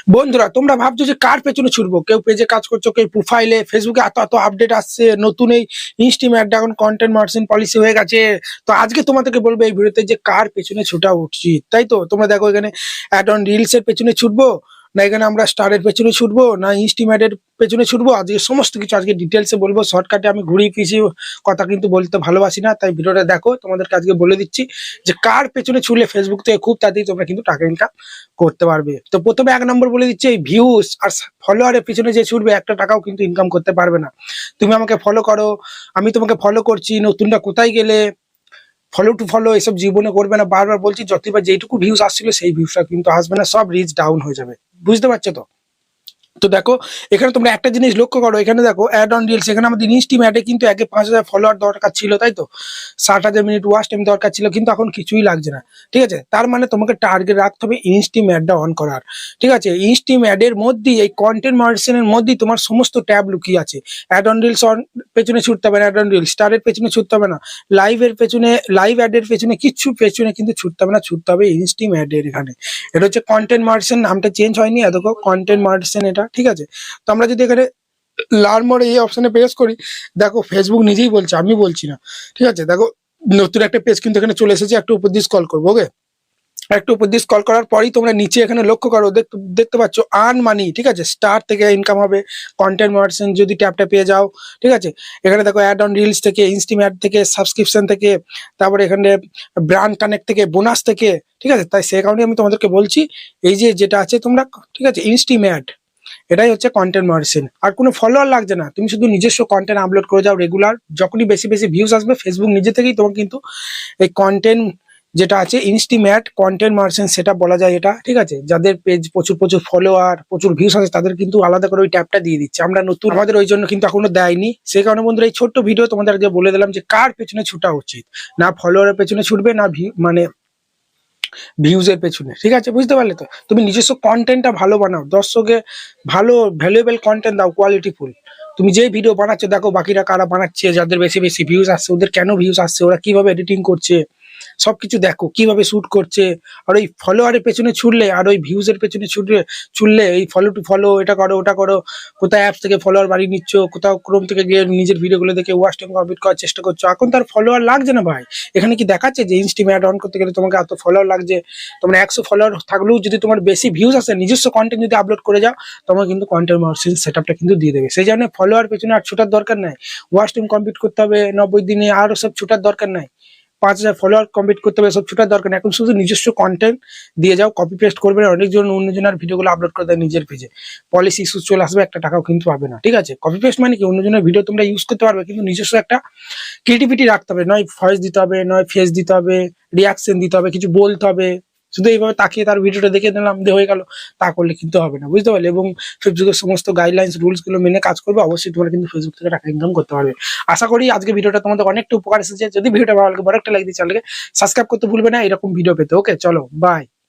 বন্ধুরা, তোমরা ভাবছো যে কার পেছনে ছুটবো? কেউ পেজে কাজ করছো, কেউ প্রোফাইলে। ফেসবুকে এত এত আপডেট আসছে, নতুন এই ইনস্টিম অ্যাড এখন কন্টেন্ট মার্জিন পলিসি হয়ে গেছে। তো আজকে তোমাদেরকে বলবো এই ভিডিওতে যে কার পেছনে ছোটা উচিত। তাই তো তোমরা দেখো, এখানে অ্যাড অন রিলস এর পেছনে ছুটবো, না এখানে আমরা স্টারের পেছনে ছুটবো, না ইনস্টিম অ্যাড এর পেছনে ছুটবো। আজকে সমস্ত কিছু আজকে ডিটেলসে বলবো। শর্টকাটে আমি ঘুরিয়ে ফিরিয়ে কথা কিন্তু বলতে ভালোবাসি না, তাই ভিডিওটা দেখো। তোমাদেরকে আজকে বলে দিচ্ছি যে কার পেছনে ছুটলে ফেসবুক থেকে খুব তাড়াতাড়ি তোমরা কিন্তু টাকা ইনকাম করতে পারবে। তো প্রথমে এক নম্বর বলে দিচ্ছে, এই ভিউস আর ফলোয়ারের পিছনে যে ছুটবে একটা টাকাও কিন্তু ইনকাম করতে পারবে না। তুমি আমাকে ফলো করো, আমি তোমাকে ফলো করছি, নতুনটা কোথায় গেলে, ফলো টু ফলো এসব জীবনে করবে না। বারবার বলছি, যতবার যেটুকু ভিউস আসছিল সেই ভিউসটা কিন্তু আসবে না, সব রিচ ডাউন হয়ে যাবে। বুঝতে পারছো তো? তো দেখো, এখানে তোমরা একটা জিনিস লক্ষ্য করো। এখানে দেখো অ্যাড অন রিলস, এখানে আমাদের ইনস্টিম অ্যাডে কিন্তু আগে 5,000 ফলোয়ার দরকার ছিল, তাই তো 60,000 মিনিট ওয়াচ টাইম দরকার ছিল, কিন্তু এখন কিছুই লাগছে না। ঠিক আছে, তার মানে তোমাকে টার্গেট রাখতে হবে ইনস্টিম অ্যাডটা অন করার। ঠিক আছে, ইনস্টিম অ্যাডের মধ্যেই, এই কন্টেন্ট মডারেশনের মধ্যেই তোমার সমস্ত ট্যাব লুকিয়ে আছে। অ্যাড অন রিলস অন পেছনে ছুটতে হবে না, অ্যাড অন রিলস স্টারের পেছনে ছুটতে হবে না, লাইভের পেছনে, লাইভ অ্যাডের পেছনে, কিচ্ছু পেছনে কিন্তু ছুটতে হবে না, ছুটতে হবে ইনস্টিম অ্যাডের। এখানে এটা হচ্ছে কন্টেন্ট মডারেশন, নামটা চেঞ্জ হয়নি, দেখো কন্টেন্ট মডারেশন এটা। ঠিক আছে, তো আমরা যদি এখানে লার্ন মোড এই অপশনে প্রেস করি, দেখো ফেসবুক নিজেই বলছে, আমি বলছি না। ঠিক আছে, দেখো নতুন একটা পেজ কিন্তু এখানে চলে এসেছে। একটু উপর দিয়ে স্ক্রল করবো। ওকে, একটু উপর দিয়ে স্ক্রল করার পরেই তোমরা নিচে এখানে লক্ষ্য করো, দেখতে পাচ্ছ আর্ন মানি। ঠিক আছে, স্টার থেকে ইনকাম হবে, কন্টেন্ট মডারেশন যদি ট্যাবটা পেয়ে যাও। ঠিক আছে, এখানে দেখো অ্যাড অন রিলস থেকে, ইনস্টিম অ্যাড থেকে, সাবস্ক্রিপশন থেকে, তারপরে এখানে ব্র্যান্ড কানেক্ট থেকে, বোনাস থেকে। ঠিক আছে, তাই সেই কারণে আমি তোমাদেরকে বলছি, এই যে যেটা আছে তোমরা, ঠিক আছে, ইনস্টিম অ্যাড, এটাই হচ্ছে কন্টেন্ট মডারেশন। আর কোনো ফলোয়ার লাগছে না, তুমি শুধু নিজস্ব কন্টেন্ট আপলোড করে যাও রেগুলার। যখনই বেশি বেশি ভিউজ আসবে, ফেসবুক নিজে থেকেই তোমার কিন্তু এই কন্টেন্ট যেটা আছে ইনস্টিমেট কন্টেন্ট মার্চেন্ট সেটা বলা যায় এটা। ঠিক আছে, যাদের পেজ প্রচুর প্রচুর ফলোয়ার, প্রচুর ভিউস আছে, তাদের কিন্তু আলাদা করে ওই ট্যাবটা দিয়ে দিচ্ছে। আমরা নতুন, আমাদের ওই জন্য কিন্তু এখনো দেয়নি। সেই কারণে বন্ধুরা, এই ছোট্ট ভিডিও তোমাদের আজকে বলে দিলাম যে কার পেছনে ছুটা উচিত। না ফলোয়ারের পেছনে ছুটবে, না মানে ভিউজ এর পেছনে। ঠিক আছে, বুঝতে পারলে তো? তুমি নিজস্ব কন্টেন্টটা ভালো বানাও, দর্শকে ভালো ভ্যালুয়েবল কন্টেন্ট দাও, কোয়ালিটিফুল। তুমি যে ভিডিও বানাচ্ছো, দেখো বাকিরা কারা বানাচ্ছে, যাদের বেশি বেশি ভিউজ আসছে, ওদের কেন ভিউজ আসছে, ওরা কিভাবে এডিটিং করছে, সবকিছু দেখো, কিভাবে শুট করছে। আর ওই ফলোয়ারের পেছনে ছুটলে, আর ওই ভিউজ এর পেছনে ছুটলে এই ফলো টু ফলো, এটা করো ওটা করো, কোথায় অ্যাপস থেকে ফলোয়ার বাড়িয়ে নিচ্ছ, কোথাও ক্রোম থেকে গিয়ে নিজের ভিডিওগুলো দেখে ওয়াচ টাইম কমপ্লিট করার চেষ্টা করছো, এখন তার ফলোয়ার লাগছে না ভাই। এখানে কি দেখাচ্ছে যে ইনস্টিম অ্যাড অন করতে গেলে তোমাকে এত ফলোয়ার লাগছে? তোমার 100 ফলোয়ার থাকলেও যদি তোমার বেশি ভিউজ আসে, নিজস্ব কন্টেন্ট যদি আপলোড করে যাও, তোমার কিন্তু কন্টেন্ট মার্কেটিং সেটআপটা কিন্তু দিয়ে দেবে। সেই জন্য ফলোয়ার পেছনে আর ছুটার দরকার নাই। ওয়াচ টাইম কমপ্লিট করতে হবে 90 দিনে, আর সব ছুটার দরকার নাই। 5,000 ফলোয়ার কমপ্লিট করতে হবে, সব ছুটার দরকার নেই। এখন শুধু নিজস্ব কন্টেন্ট দিয়ে যাও, কপি পেস্ট করবে না। অনেকজন অন্যজনের ভিডিওগুলো আপলোড করে দেয় নিজের পেজে, পলিসি ইস্যু চলে আসবে, একটা টাকাও কিন্তু পাবে না। ঠিক আছে, কপি পেস্ট মানে কি, অন্যজনের ভিডিও তোমরা ইউজ করতে পারবে, কিন্তু নিজস্ব একটা ক্রিয়েটিভিটি রাখতে হবে। নয় ভয়েস দিতে হবে, নয় ফেস দিতে হবে, রিয়াকশন দিতে হবে, কিছু বলতে হবে। শুধু এইভাবে তাকিয়ে তার ভিডিওটা দেখে দিলাম দিয়ে হয়ে গেল, তা করলে কিন্তু হবে না। বুঝতে পারলে? এবং ফেসবুকের সমস্ত গাইডলাইন্স রুলস গুলো মেনে কাজ করবে, অবশ্যই তোমরা কিন্তু ফেসবুক থেকে টাকা ইনকাম করতে পারবে। আশা করি আজকে ভিডিওটা তোমাদের অনেকটা উপকার এসেছে। যদি ভিডিওটা ভালো লাগে, বড় একটা লাইক দিয়ে চ্যানেলকে সাবস্ক্রাইব করতে ভুলবে না এরকম ভিডিও পেতে। ওকে, চলো বাই।